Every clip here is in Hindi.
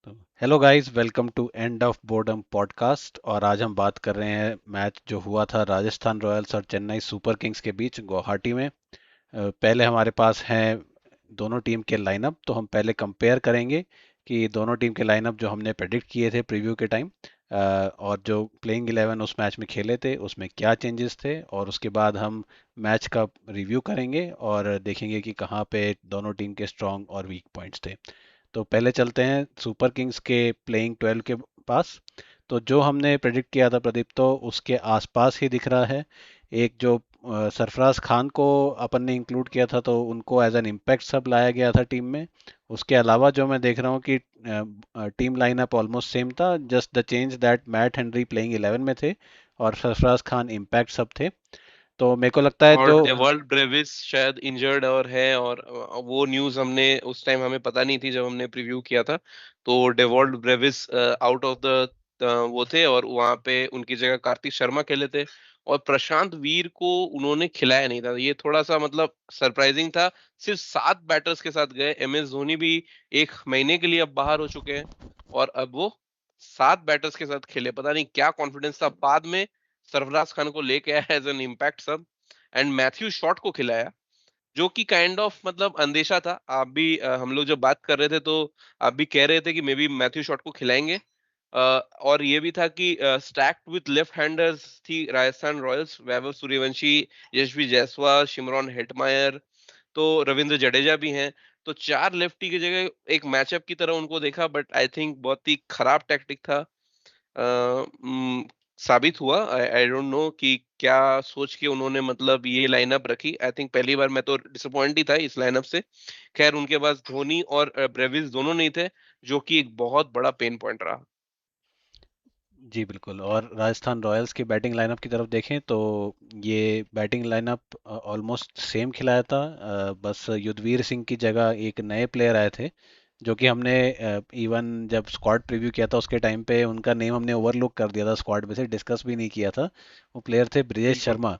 तो hello guys, welcome to end of boredom podcast. और आज हम बात कर रहे हैं मैच जो हुआ था राजस्थान रॉयल्स और चेन्नई सुपर किंग्स के बीच गुवाहाटी में। पहले हमारे पास हैं दोनों टीम के लाइनअप, तो हम पहले कंपेयर करेंगे कि दोनों टीम के लाइनअप जो हमने प्रेडिक्ट किए थे प्रीव्यू के टाइम और जो प्लेइंग 11 उस मैच में खेले थे उसमें क्या चेंजेस थे, और उसके बाद हम मैच का रिव्यू करेंगे और देखेंगे कि कहाँ पे दोनों टीम के स्ट्रॉन्ग और वीक पॉइंट्स थे। तो पहले चलते हैं सुपर किंग्स के प्लेइंग 12 के पास। तो जो हमने प्रेडिक्ट किया था प्रदीप, तो उसके आसपास ही दिख रहा है। एक जो सरफराज खान को अपन ने इंक्लूड किया था, तो उनको एज एन इम्पैक्ट सब लाया गया था टीम में। उसके अलावा जो मैं देख रहा हूँ कि टीम लाइनअप ऑलमोस्ट सेम था, just the change that Matt Henry playing 11 में थे और सरफराज खान इम्पैक्ट सब थे। तो मेरे को लगता है और जो डेवॉल्ट ब्रेविस शायद इंजर्ड और है। और वो न्यूज हमने उस टाइम हमें पता नहीं थी जब हमने प्रीव्यू किया था। तो Dewald Brevis out of the वो थे और वहां पे उनकी जगह कार्तिक शर्मा खेले थे। और प्रशांत वीर को उन्होंने खिलाया नहीं था, ये थोड़ा सा मतलब सरप्राइजिंग था। सिर्फ 7 बैटर्स के साथ गए। एम एस धोनी भी 1 महीने के लिए अब बाहर हो चुके हैं और अब वो 7 बैटर्स के साथ खेले। पता नहीं क्या कॉन्फिडेंस था। बाद में सरफराज खान को लेके आया एज एन इम्पैक्ट सब, एंड मैथ्यू शॉट को खिलाया, जो कि काइंड ऑफ मतलब अंदेशा था। आप भी हम लोग जब बात कर रहे थे तो आप भी कह रहे थे कि मे बी मैथ्यू शॉट को खिलाएंगे। और ये भी था कि स्टैक्ड विथ लेफ्ट हैंडर्स थी राजस्थान रॉयल्स। वैभव सूर्यवंशी, यशस्वी जायसवाल, शिमरॉन हेटमायर, तो रविंद्र जडेजा भी हैं। तो 4 लेफ्टी की जगह एक मैचअप की तरह उनको देखा, बट आई थिंक बहुत ही खराब टैक्टिक था। अ, उम, साबित हुआ। आई डोंट नो कि क्या सोच के उन्होंने मतलब ये लाइनअप रखी। आई थिंक पहली बार मैं तो डिसअपॉइंट ही था इस लाइनअप से। खैर उनके पास धोनी और ब्रेविस दोनों नहीं थे, जो कि एक बहुत बड़ा पेन पॉइंट रहा। जी बिल्कुल। और राजस्थान रॉयल्स की बैटिंग लाइनअप की तरफ देखें तो ये बैटिंग लाइनअप ऑलमोस्ट सेम खिलाया था। बस युद्धवीर सिंह की जगह एक नए प्लेयर आए थे, जो कि हमने इवन जब स्क्वाड प्रीव्यू किया था उसके टाइम पे उनका नेम हमने ओवरलुक कर दिया था, स्क्वाड में से डिस्कस भी नहीं किया था। वो प्लेयर थे ब्रिजेश बिल्कुल। शर्मा।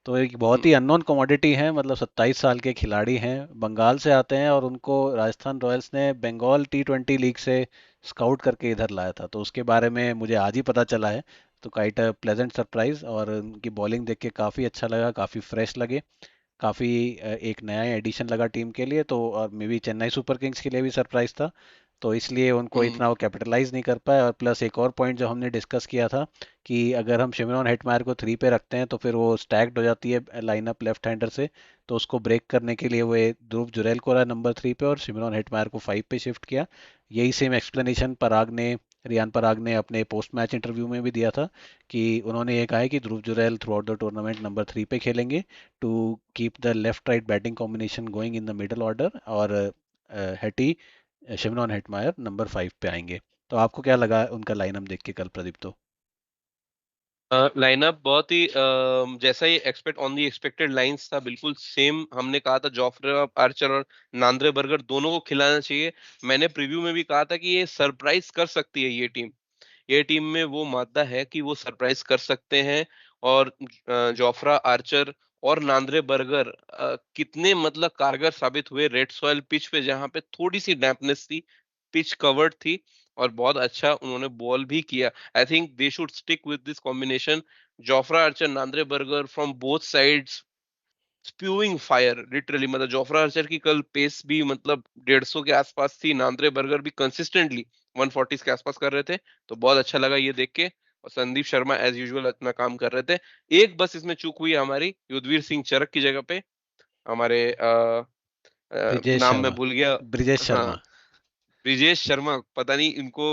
तो एक बहुत हम्म। ही अननोन कमोडिटी है, मतलब 27 साल के खिलाड़ी हैं, बंगाल से आते हैं, और उनको राजस्थान रॉयल्स ने बंगाल T20 लीग से स्काउट करके इधर लाया था। तो उसके बारे में मुझे आज ही पता चला है। तो काइट अ प्लेजेंट सरप्राइज, और उनकी बॉलिंग देख के काफ़ी अच्छा लगा, काफ़ी फ्रेश लगे, काफ़ी एक नया एडिशन लगा टीम के लिए। तो और may be Chennai Super Kings के लिए भी सरप्राइज था, तो इसलिए उनको हम्म। इतना वो कैपिटलाइज नहीं कर पाए। और प्लस एक और पॉइंट जो हमने डिस्कस किया था कि अगर हम शिमरॉन हेटमायर को 3 पे रखते हैं तो फिर वो स्टैक्ड हो जाती है लाइनअप लेफ्ट हैंडर से। तो उसको ब्रेक करने के लिए वो ध्रुव जुरैल को रहा नंबर 3 पे और शिमरॉन हेटमायर को 5 पे शिफ्ट किया। यही सेम एक्सप्लेनेशन रियान पराग ने अपने पोस्ट मैच इंटरव्यू में भी दिया था, कि उन्होंने ये कहा है कि Dhruv Jurel through the tournament number 3 पे खेलेंगे to keep the left right batting combination going in the middle order, और हेटी शिमरॉन हेटमायर नंबर 5 पे आएंगे। तो आपको क्या लगा उनका लाइनअप देख के कल प्रदीप? तो लाइनअप बहुत ही जैसा ही expect on the expected lines था, बिल्कुल सेम। हमने कहा था जोफ्रा आर्चर और नांद्रे बर्गर दोनों को खिलाना चाहिए। मैंने प्रीव्यू में भी कहा था कि ये सरप्राइज कर सकती है ये टीम। ये टीम में वो मादा है कि वो सरप्राइज कर सकते हैं। और जोफ्रा आर्चर और नांद्रे बर्गर कितने मतलब कारगर साबित हुए रेड सॉइल पिच पे, जहां पे थोड़ी सी डैम्पनेस थी, पिच कवर्ड थी, और बहुत अच्छा उन्होंने बॉल भी किया। I think they should stick with this combination. Jofra Archer, Nandre Burger from both sides spewing fire literally. मतलब जोफ्रा आर्चर की कल पेस भी मतलब 150 के आसपास थी। नांद्रे बर्गर भी कंसिस्टेंटली 140 के आसपास कर रहे थे। तो बहुत अच्छा लगा ये देख के। और संदीप शर्मा एज यूजुअल अपना काम कर रहे थे। एक बस इसमें चूक हुई है हमारी, युद्धवीर सिंह चरक की जगह पे हमारे ब्रिजेश नाम मैं शर्मा। भूल गया। ब्रिजेश हाँ, शर्मा। ब्रिजेश शर्मा। पता नहीं इनको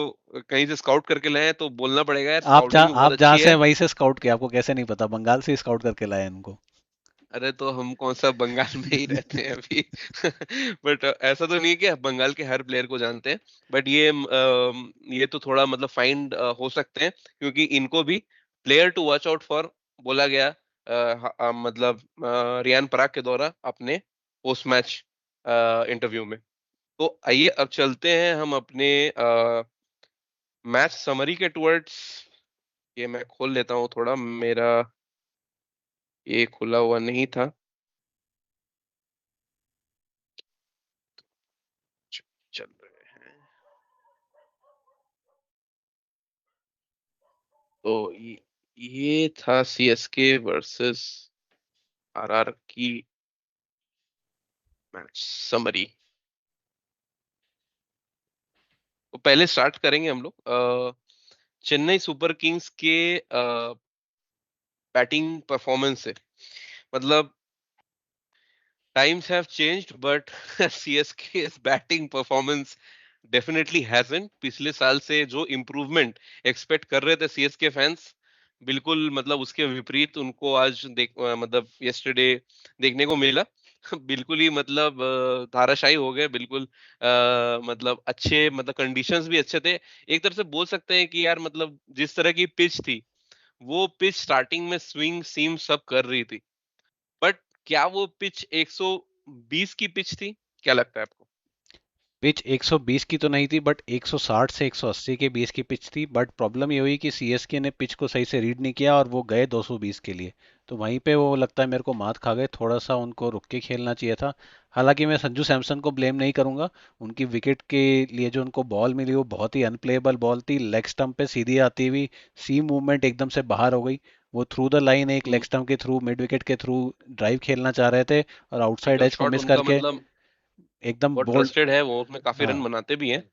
कहीं से स्काउट करके लाए हैं, तो बोलना पड़ेगा यार, स्काउटिंग भी बहुत आप जहाँ अच्छी से हैं है। वहीं से स्काउट किया, आपको कैसे नहीं पता? बंगाल से स्काउट करके लाए हैं इनको। अरे तो हम कौन सा बंगाल में ही रहते हैं अभी। बट ऐसा तो नहीं है कि आप बंगाल के हर प्लेयर को जानते हैं। बट ये तो थोड़ा मतलब फाइंड हो सकते हैं, क्योंकि इनको भी player to watch out for बोला गया। मतलब रियान पराग के द्वारा अपने पोस्ट मैच इंटरव्यू में। तो आइए अब चलते हैं हम अपने मैच समरी के टुवर्ड्स। ये मैं खोल लेता हूँ थोड़ा, मेरा ये खुला हुआ नहीं था। च- चल रहे हैं। तो ये था सीएसके वर्सेस आरआर की मैच समरी। तो पहले स्टार्ट करेंगे हम लोग चेन्नई सुपर किंग्स के बैटिंग परफॉर्मेंस से। मतलब times have changed but CSK's batting performance definitely hasn't. पिछले साल से जो इम्प्रूवमेंट एक्सपेक्ट कर रहे थे सीएसके फैंस, बिल्कुल मतलब उसके विपरीत उनको आज मतलब यस्टरडे देखने को मिला। बिल्कुल ही मतलब धाराशायी हो गए बिल्कुल। मतलब अच्छे मतलब कंडीशंस भी अच्छे थे। एक तरह से बोल सकते हैं कि यार मतलब जिस तरह की पिच थी, वो पिच स्टार्टिंग में स्विंग सीम सब कर रही थी। बट क्या वो पिच 120 की पिच थी? क्या लगता है आपको? पिच 120 की तो नहीं थी, बट 160 से 180 के बीच की पिच थी। बट प्रॉब्लम ये हुई कि सीएसके ने पिच को सही से रीड नहीं किया और वो गए 220 के लिए। तो वहीं पे वो लगता है मेरे को मात खा गए। थोड़ा सा उनको रुक के खेलना चाहिए था। हालांकि मैं संजू सैमसन को ब्लेम नहीं करूंगा। उनकी विकेट के लिए जो उनको बॉल मिली वो बहुत ही अनप्लेएबल बॉल थी। लेग स्टंप पे सीधी आती हुई, सी मूवमेंट एकदम से बाहर हो गई। वो थ्रू द लाइन एक लेग हम्म, स्टंप के थ्रू, मिड विकेट के थ्रू ड्राइव खेलना चाह रहे थे और आउटसाइड एकदम एज को शॉट मिस उनका करके मतलब एकदम बहुत बोल्ड। ट्रस्टेड है, वो उसमें काफी रन हाँ, बनाते भी हैं।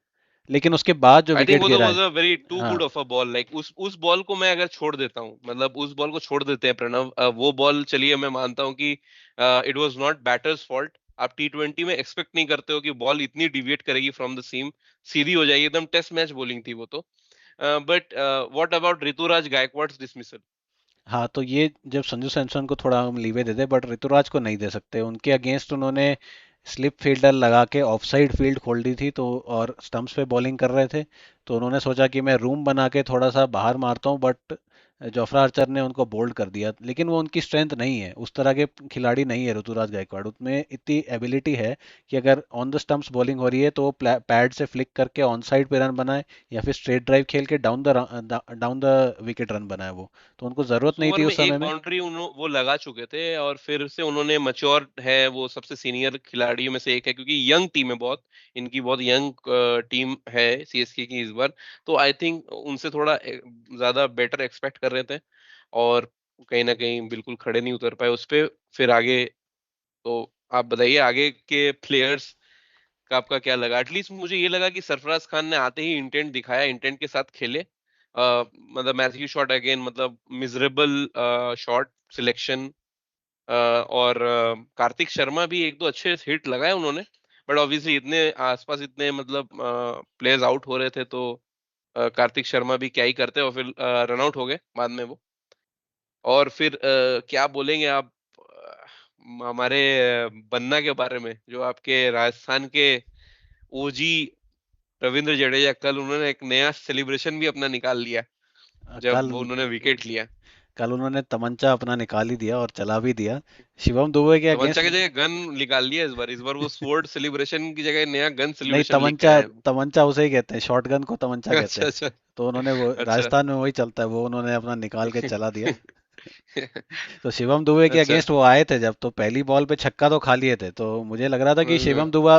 लेकिन उसके बाद जो आई थिंक विकेट वो तो गिरा वाज है। अ वेरी टू हाँ, good of a ball. Like उस बॉल को मैं अगर छोड़ देता हूँ, मतलब उस बॉल को छोड़ देते हैं प्रणव, वो बॉल चलिए मैं मानता हूँ कि it was not batters fault. आप T20 में एक्सपेक्ट नहीं करते हो कि बॉल इतनी डिविएट करेगी फ्रॉम द सीम, सीधी हो जाएगी एकदम। टेस्ट मैच बॉलिंग थी वो तो। But what about Ruturaj Gaikwad's dismissal? हाँ, तो ये जब संजू सैमसन को थोड़ा हम लीवे देते, बट ऋतुराज को नहीं दे सकते। उनके अगेंस्ट उन्होंने स्लिप फील्डर लगा के ऑफसाइड फील्ड खोल दी थी, तो और स्टंप्स पे बॉलिंग कर रहे थे। तो उन्होंने सोचा कि मैं रूम बना के थोड़ा सा बाहर मारता हूँ, बट जोफ्रा आर्चर ने उनको बोल्ड कर दिया। लेकिन वो उनकी स्ट्रेंथ नहीं है, उस तरह के खिलाड़ी नहीं है ऋतुराज गायकवाड़। उनमें इतनी एबिलिटी है कि अगर ऑन द स्टंप्स बॉलिंग हो रही है तो वो पैड से फ्लिक करके ऑन साइड पे रन बनाए, या फिर स्ट्रेट ड्राइव खेल के डाउन द विकेट रन बनाए वो। तो उनको जरूरत उस नहीं ओवर थी में उस समय एक में। बाउंड्री वो लगा चुके थे और फिर से उन्होंने मच्योर है, वो सबसे सीनियर खिलाड़ियों में से एक है क्योंकि यंग टीम है बहुत। इनकी बहुत यंग टीम है सीएसके की इस बार। तो आई थिंक उनसे थोड़ा ज्यादा बेटर एक्सपेक्ट कर रहे थे और कहीं ना कहीं बिल्कुल खड़े नहीं उतर पाए उस पे। फिर आगे तो आप बताइए आगे के प्लेयर्स का आपका क्या लगा? एटलीस्ट मुझे ये लगा कि सरफराज खान ने आते ही इंटेंट दिखाया, इंटेंट के साथ खेले। मतलब मैथ्यू शॉट अगेन मतलब मिजरेबल शॉट सिलेक्शन। और कार्तिक शर्मा भी एक दो अच्छे हिट लगाए उन्होंने। बट ऑब्वियसली इतने आसपास इतने मतलब प्लेयर्स आउट हो रहे थे तो कार्तिक शर्मा भी क्या ही करते और फिर रन आउट हो गए बाद में वो। और फिर क्या बोलेंगे आप हमारे बन्ना के बारे में, जो आपके राजस्थान के ओजी रविंद्र जडेजा? कल उन्होंने एक नया सेलिब्रेशन भी अपना निकाल लिया जब कल वो उन्होंने विकेट लिया। कल उन्होंने तमंचा अपना निकाल ही दिया और चला भी दिया शिवम दुबे के तमंचा अगेंस्ट। की जगह गन निकाल लिया इस बार। इस बार वो स्वॉर्ड सेलिब्रेशन की जगह नया गन नहीं, सेलिब्रेशन लेके तमंचा आए हैं। तमंचा उसे ही कहते हैं, शॉटगन को तमंचा कहते अच्छा हैं। अच्छा। तो उन्होंने वो अच्छा। राजस्थान में वही चलता है, वो उन्होंने अपना निकाल के चला दिया। तो शिवम दुबे के अच्छा। अगेंस्ट वो आए थे जब, तो पहली बॉल पे छक्का तो खा लिए थे। तो मुझे लग रहा था कि हाँ, शिवम दुबे,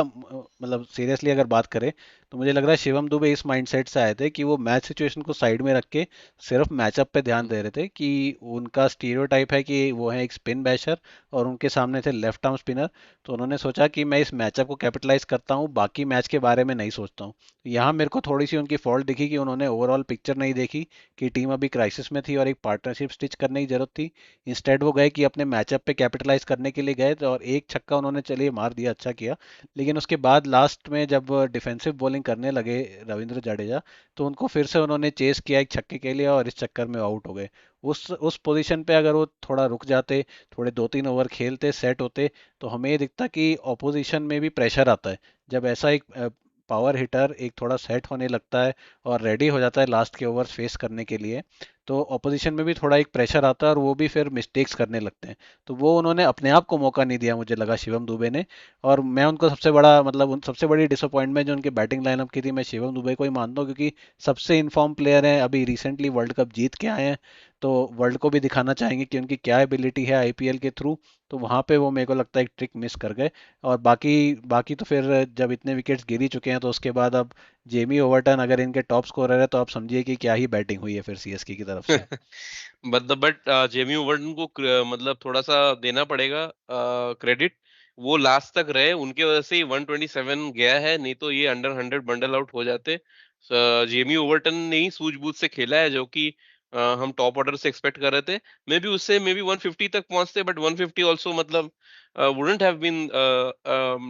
मतलब सीरियसली अगर बात करें, तो मुझे लग रहा है शिवम दुबे इस माइंडसेट से आए थे कि वो मैच सिचुएशन को साइड में रख के सिर्फ मैचअप पे ध्यान दे रहे थे। कि उनका स्टीरियोटाइप है कि वो है एक स्पिन बैशर और उनके सामने थे लेफ्ट आर्म स्पिनर। तो उन्होंने सोचा कि मैं इस मैचअप को कैपिटलाइज करता हूँ, बाकी मैच के बारे में नहीं सोचता हूँ। यहाँ मेरे को थोड़ी सी उनकी फॉल्ट दिखी कि उन्होंने ओवरऑल पिक्चर नहीं देखी कि टीम अभी क्राइसिस में थी और एक पार्टनरशिप स्टिच करने की जरूरत थी। इंस्टेड वो गए कि अपने मैचअप पे कैपिटलाइज करने के लिए गए, तो और एक छक्का उन्होंने चलिए मार दिया, अच्छा किया। लेकिन उसके बाद लास्ट में जब डिफेंसिव बॉलिंग करने लगे रविंद्र जडेजा, तो उनको फिर से उन्होंने चेस किया एक छक्के के लिए और इस चक्कर में आउट हो गए। उस पोजीशन पे अगर वो थोड़ा रुक जाते, थोड़े 2-3 ओवर खेलते, सेट होते, तो हमें ये दिखता कि ऑपोजिशन में भी प्रेशर आता है। जब ऐसा एक पावर हिटर एक थोड़ा सेट होने लगता है और रेडी हो जाता है लास्ट के ओवर्स फेस करने के लिए, तो ऑपोजिशन में भी थोड़ा एक प्रेशर आता है और वो भी फिर मिस्टेक्स करने लगते हैं। तो वो उन्होंने अपने आप को मौका नहीं दिया, मुझे लगा शिवम दुबे ने। और मैं उनको सबसे बड़ा मतलब उन सबसे बड़ी डिसअपॉइंटमेंट जो उनकी बैटिंग लाइनअप की थी, मैं शिवम दुबे को ही मानता हूँ, क्योंकि सबसे इन्फॉर्म प्लेयर हैं, अभी रिसेंटली वर्ल्ड कप जीत के आए हैं। तो वर्ल्ड को भी दिखाना चाहेंगे कि उनकी क्या एबिलिटी है आईपीएल के थ्रू। तो वहां पे वो मेरे को लगता है एक ट्रिक मिस कर गए। और बाकी बाकी तो फिर जब इतने विकेट्स गिर ही चुके हैं तो उसके बाद अब जेमी ओवर्टन अगर इनके टॉप स्कोरर है तो आप समझिए कि क्या ही बैटिंग हुई है फिर सीएसके की तरफ से। मतलब बट जेमी ओवर्टन को मतलब थोड़ा सा देना पड़ेगा क्रेडिट। वो लास्ट तक रहे, उनके वजह से ही 127 गया है, नहीं तो ये अंडर 100 बंडल आउट हो जाते। जेमी ओवर्टन ने ही सूझबूझ से खेला है, जो कि हम टॉप ऑर्डर से एक्सपेक्ट कर रहे थे। मे बी 150 तक पहुंचते, बट 150 ऑल्सो मतलब wouldn't have been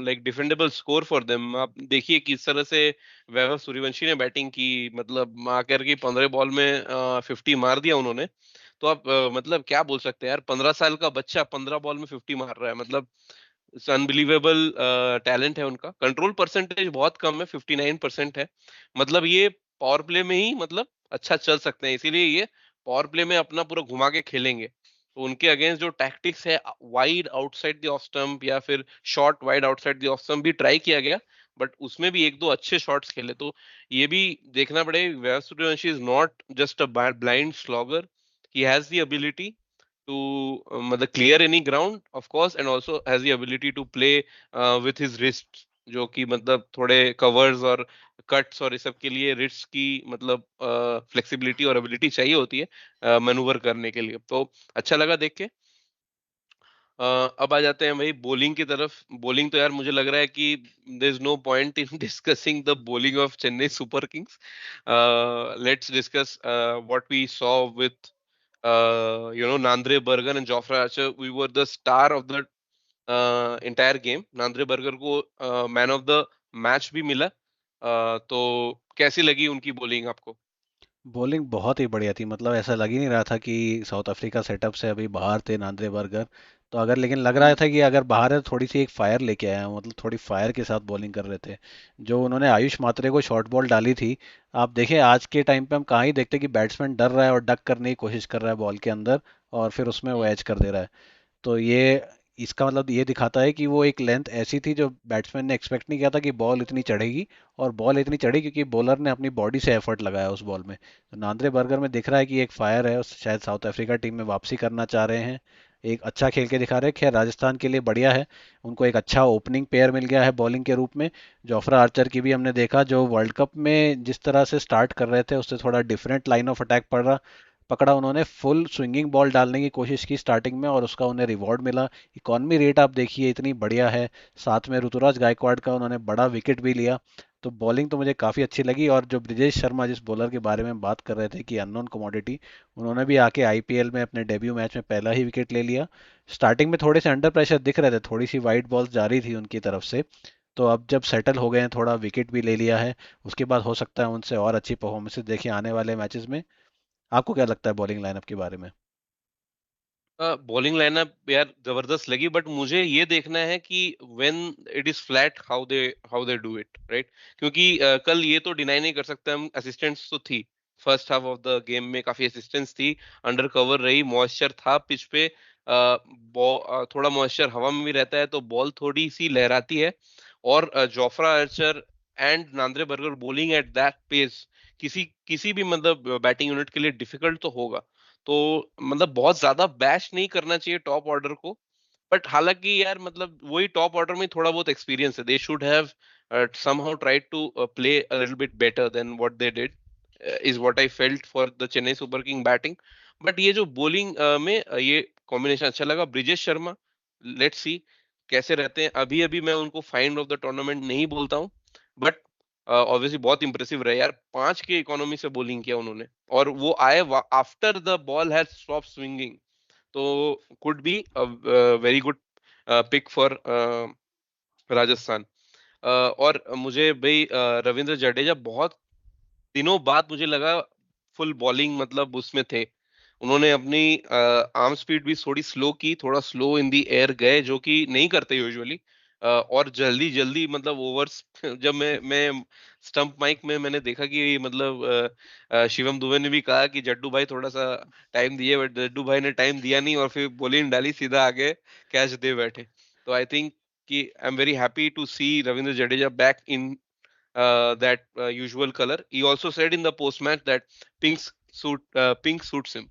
like defendable score for them. आप देखिए किस तरह से वैभव सूर्यवंशी ने बैटिंग की, मतलब आकर के 15 बॉल में 50 मार दिया उन्होंने। तो आप मतलब क्या बोल सकते हैं यार, 15 साल का बच्चा 15 बॉल में 50 मार रहा है, मतलब अनबिलीवेबल टैलेंट है उनका। कंट्रोल परसेंटेज बहुत कम है, 59% है। मतलब ये पावर प्ले में ही मतलब अच्छा चल सकते हैं, इसीलिए ये पावर प्ले में अपना पूरा घुमा के खेलेंगे। तो उनके अगेंस्ट जो टैक्टिक्स है, wide outside the off stump या फिर short wide outside the off stump भी ट्राई किया गया, बट उसमें भी एक दो अच्छे शॉट्स खेले। तो ये भी देखना पड़ेगा, Vaibhav Sooryavanshi is not just a blind slogger, he has the ability to मतलब clear any ground of course, and also has the ability to play with his wrists, जो कि मतलब थोड़े कवर्स और कट्स और इस सब के लिए रिस्ट की मतलब फ्लेक्सिबिलिटी और एबिलिटी चाहिए होती है मैनूवर करने के लिए। तो अच्छा लगा देख के। अब आ जाते हैं भाई बॉलिंग की तरफ। बॉलिंग तो यार मुझे लग रहा है कि there is no point in discussing the bowling of Chennai Super Kings. Let's discuss what we saw with Nandre Berger and Jofra Archer. We were the star of the entire game. Nandre Burger को मैन ऑफ द मैच भी मिला। तो कैसी लगी उनकी बॉलिंग आपको? बॉलिंग बहुत ही बढ़िया थी, मतलब ऐसा लग ही नहीं रहा था कि साउथ अफ्रीका सेटअप से अभी बाहर थे नांद्रे बर्गर। तो अगर लेकिन लग रहा था कि अगर बाहर है तो थोड़ी सी एक फायर लेके आए हैं, मतलब थोड़ी फायर के साथ बॉलिंग कर रहे थे। जो उन्होंने आयुष मात्रे को शॉर्ट बॉल डाली थी, आप देखें आज के टाइम पे हम कहाँ ही देखते कि बैट्समैन डर रहा है और डक करने की कोशिश कर रहा है बॉल के अंदर, और फिर उसमें वो एज कर दे रहा है। तो ये इसका मतलब ये दिखाता है कि वो एक लेंथ ऐसी थी जो बैट्समैन ने एक्सपेक्ट नहीं किया था कि बॉल इतनी चढ़ेगी। और बॉल इतनी चढ़ी क्योंकि बॉलर ने अपनी बॉडी से एफर्ट लगाया उस बॉल में। तो नांद्रे बर्गर में दिख रहा है कि एक फायर है, शायद साउथ अफ्रीका टीम में वापसी करना चाह रहे हैं। एक अच्छा खेल के दिखा रहे हैं। खैर राजस्थान के लिए बढ़िया है, उनको एक अच्छा ओपनिंग पेयर मिल गया है बॉलिंग के रूप में। जोफ्रा आर्चर की भी हमने देखा, जो वर्ल्ड कप में जिस तरह से स्टार्ट कर रहे थे उससे थोड़ा डिफरेंट लाइन ऑफ अटैक पकड़ा उन्होंने। फुल स्विंगिंग बॉल डालने की कोशिश की स्टार्टिंग में और उसका उन्हें रिवॉर्ड मिला। इकॉनमी रेट आप देखिए इतनी बढ़िया है। साथ में ऋतुराज गायकवाड़ का उन्होंने बड़ा विकेट भी लिया। तो बॉलिंग तो मुझे काफ़ी अच्छी लगी। और जो ब्रिजेश शर्मा जिस बॉलर के बारे में बात कर रहे थे कि अननोन कमोडिटी, उन्होंने भी आके आईपीएल में अपने डेब्यू मैच में पहला ही विकेट ले लिया। स्टार्टिंग में थोड़े से अंडर प्रेशर दिख रहे थे, थोड़ी सी वाइड बॉल्स जा रही थी उनकी तरफ से। तो अब जब सेटल हो गए हैं, थोड़ा विकेट भी ले लिया है, उसके बाद हो सकता है उनसे और अच्छी परफॉर्मेंसेस देखिए आने वाले मैचेस में। आपको क्या लगता है बॉलिंग लाइनअप के बारे में? बॉलिंग लाइनअप यार जबरदस्त लगी, बट मुझे ये देखना है कि when it is flat how they do it right. क्योंकि कल ये तो डिनाई नहीं कर सकते हम, असिस्टेंट्स तो थी first half of the game में, काफी असिस्टेंट्स थी, अंडर कवर रही, मॉइस्चर था पिच पे। थोड़ा मॉइस्चर हवा में भी रहता है तो बॉल थोड़ी सी लहराती है। और Jofra Archer and Nandre Burger bowling at that pace किसी किसी भी मतलब बैटिंग यूनिट के लिए डिफिकल्ट तो होगा। तो मतलब बहुत ज्यादा बैश नहीं करना चाहिए टॉप ऑर्डर को। बट हालांकि यार मतलब वही टॉप ऑर्डर में थोड़ा बहुत एक्सपीरियंस है, they should have somehow tried to play a little bit better than what they did, is what I felt for the Chennai Super King batting. But ये जो बॉलिंग में ये कॉम्बिनेशन अच्छा लगा, ब्रिजेश शर्मा, लेट्स सी कैसे रहते हैं। अभी अभी मैं उनको फाइंड ऑफ द टूर्नामेंट नहीं बोलता हूँ, बट ऑब्वियसली बहुत इंप्रेसिव रहे यार, 5 के इकोनॉमी से बॉलिंग किया उन्होंने, और वो आए after the ball has stop swinging. तो could be very good pick for Rajasthan. और मुझे भाई रविंद्र जडेजा बहुत दिनों बाद मुझे लगा फुल बॉलिंग मतलब उसमें थे। उन्होंने अपनी आर्म स्पीड भी थोड़ी स्लो की, थोड़ा स्लो इन दी एयर गए, जो कि नहीं करते यूजुअली। और जल्दी जल्दी मतलब ओवर्स जब मैं स्टंप माइक में मैंने देखा कि मतलब शिवम दुबे ने भी कहा कि जड्डू भाई थोड़ा सा टाइम दिए, बट जड्डू भाई ने टाइम दिया नहीं और फिर बॉलिंग डाली, सीधा आगे कैच दे बैठे। तो आई थिंक कि I am very happy to see Ravindra Jadeja back in that usual color. He also said in the post match that pink suits him.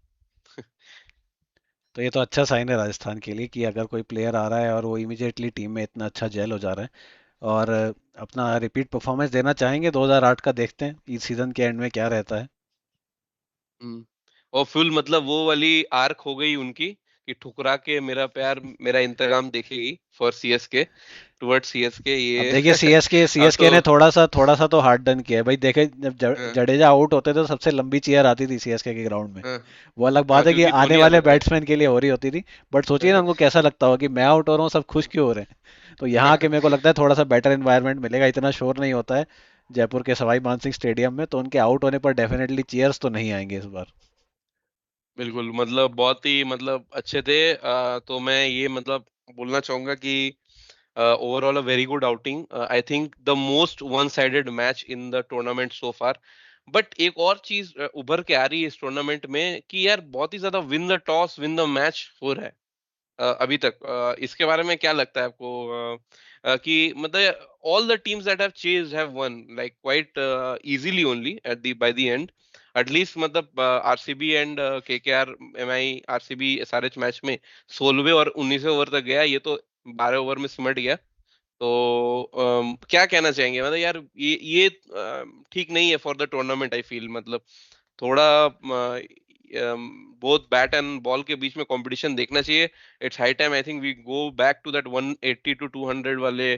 तो ये तो अच्छा साइन है राजस्थान के लिए कि अगर कोई प्लेयर आ रहा है और वो इमीडिएटली टीम में इतना अच्छा जेल हो जा रहा है, और अपना रिपीट परफॉर्मेंस देना चाहेंगे 2008 का। देखते हैं इस सीजन के एंड में क्या रहता है। हम्म। और फुल मतलब वो वाली आर्क हो गई उनकी कि ठुकरा के मेरा प्यार मेरा इंतकाम देखेगी फॉर सीएसके, टुवर्ड सीएसके अब ये। देखिए सीएसके अब सीएसके तो ने थोड़ा सा तो हार्ड डन किया है भाई। देखे जब हाँ, जडेजा आउट होते थे तो सबसे लंबी चेयर आती थी सीएसके के ग्राउंड में। हाँ, वो अलग हाँ, बात है कि क्योंकि आने धोनी आता वाले था। बैट्समैन के लिए हो रही होती थी, बट सोचिए ना उनको कैसा लगता होगा कि मैं आउट हो रहा हूँ, सब खुश क्यों हो रहे हैं। तो यहाँ के मेरे को लगता है थोड़ा सा बेटर एनवायरनमेंट मिलेगा, इतना शोर नहीं होता है जयपुर के सवाई मानसिंह स्टेडियम में, तो उनके आउट होने पर डेफिनेटली चीयर्स तो नहीं आएंगे इस बार। बिल्कुल, मतलब बहुत ही मतलब अच्छे थे। तो मैं ये मतलब बोलना चाहूंगा कि overall a very good outing, I think the most one sided match in the tournament so far. But एक और चीज उभर के आ रही है इस टूर्नामेंट में कि यार बहुत ही ज्यादा win the toss win the match हो रहा है अभी तक। इसके बारे में क्या लगता है आपको कि मतलब all the teams that have chased have won like quite easily only at the by the end, at least मतलब RCB and KKR, MI, RCB SRH match में 16वें और 19वें ओवर तक गया, ये तो 12 ओवर में सिमट गया। तो क्या कहना चाहेंगे मतलब यार ये ठीक नहीं है for the tournament I feel. मतलब थोड़ा बोथ बैट एंड बॉल के बीच में कंपटीशन देखना चाहिए। It's high time I think we go back to that 180 to 200 वाले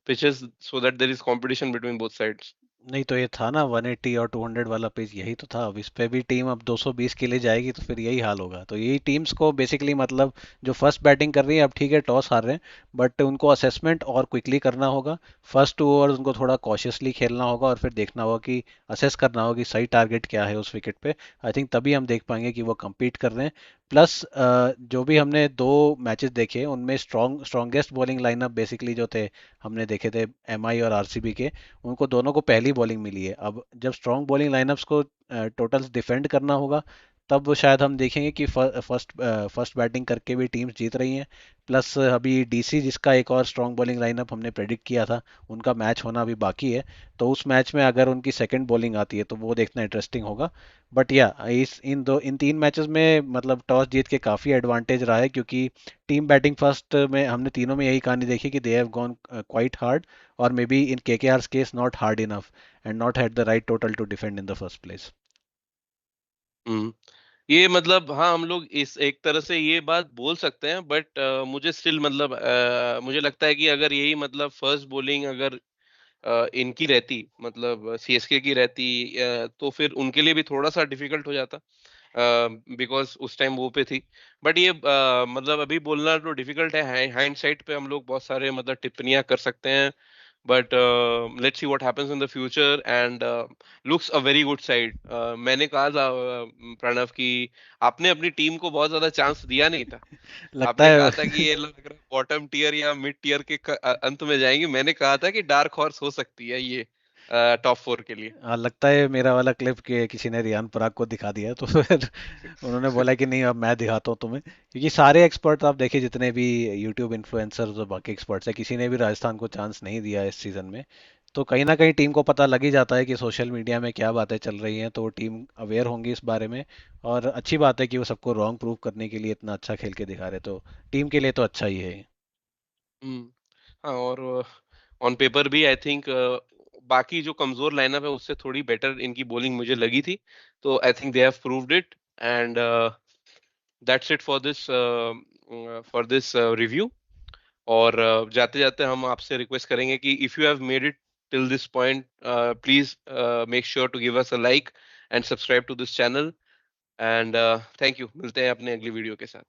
pitches so that there is competition between both sides. नहीं तो ये था ना 180 और 200 वाला पेज, यही तो था। अब इस पे भी टीम अब 220 के लिए जाएगी तो फिर यही हाल होगा। तो यही टीम्स को बेसिकली मतलब जो फर्स्ट बैटिंग कर रही है, अब ठीक है टॉस हार रहे हैं, बट उनको असेसमेंट और क्विकली करना होगा। फर्स्ट 2 ओवर उनको थोड़ा कॉशियसली खेलना होगा और फिर देखना होगा कि असेस करना होगा कि सही टारगेट क्या है उस विकेट पे। आई थिंक तभी हम देख पाएंगे कि वो compete कर रहे हैं। प्लस जो भी हमने 2 मैचेस देखे उनमें स्ट्रॉन्गेस्ट बॉलिंग लाइनअप बेसिकली जो थे, हमने देखे थे एमआई और आरसीबी के, उनको दोनों को पहली बॉलिंग मिली है। अब जब स्ट्रॉन्ग बॉलिंग लाइनअप्स को टोटल्स डिफेंड करना होगा, तब वो शायद हम देखेंगे कि फर्स्ट बैटिंग करके भी टीम्स जीत रही हैं। प्लस अभी डीसी जिसका एक और स्ट्रॉन्ग बॉलिंग लाइनअप हमने प्रेडिक्ट किया था, उनका मैच होना अभी बाकी है। तो उस मैच में अगर उनकी सेकंड बॉलिंग आती है तो वो देखना इंटरेस्टिंग होगा। बट या इस इन 3 मैचेस में मतलब टॉस जीत के काफ़ी एडवांटेज रहा है, क्योंकि टीम बैटिंग फर्स्ट में हमने तीनों में यही कहानी देखी कि they have gone quite hard, or maybe in KKR's case not hard enough and not had the right total to defend in the first place. हम्म। ये मतलब हाँ हम लोग इस एक तरह से ये बात बोल सकते हैं, बट मुझे स्टिल मतलब मुझे लगता है कि अगर यही मतलब फर्स्ट बॉलिंग अगर इनकी रहती मतलब सीएसके की रहती तो फिर उनके लिए भी थोड़ा सा डिफिकल्ट हो जाता बिकॉज उस टाइम वो पे थी। बट ये मतलब अभी बोलना तो डिफिकल्ट है, हाइंडसाइट पे हम लोग बहुत सारे मतलब टिप्पणियां कर सकते हैं। But let's see what happens in the future and looks a very good side. मैंने कहा था प्रणव की आपने अपनी टीम को बहुत ज्यादा चांस दिया नहीं था। लगता आपने कहा था है कि ये लग रहा है बॉटम टियर या मिड टियर के अंत में जाएंगे। मैंने कहा था कि डार्क हॉर्स हो सकती है ये टॉप 4 के लिए। लगता है मेरा वाला क्लिप के किसी ने रियान पराग को दिखा दिया, तो फिर उन्होंने बोला कि नहीं अब मैं दिखाता हूँ तुम्हें। क्योंकि सारे एक्सपर्ट आप देखिए, जितने भी यूट्यूब इन्फ्लुएंसर्स और बाकी एक्सपर्ट्स हैं, किसी ने भी राजस्थान को चांस नहीं दिया इस सीजन में। तो कहीं ना कहीं टीम को पता लग ही जाता है कि सोशल मीडिया में क्या बातें चल रही हैं, तो टीम अवेयर होंगी इस बारे में। और अच्छी बात है कि वो सबको रॉन्ग प्रूव करने के लिए इतना अच्छा खेल के दिखा रहे, तो टीम के लिए तो अच्छा ही है। हम्म। हाँ, और ऑन पेपर भी आई थिंक बाकी जो कमजोर लाइनअप है उससे थोड़ी बेटर इनकी बॉलिंग मुझे लगी थी। तो I think they have proved it and that's it for this review. और जाते जाते हम आपसे रिक्वेस्ट करेंगे कि if you have made it till this point please make sure to give us a like and subscribe to this channel and thank you. मिलते हैं अपने अगली वीडियो के साथ।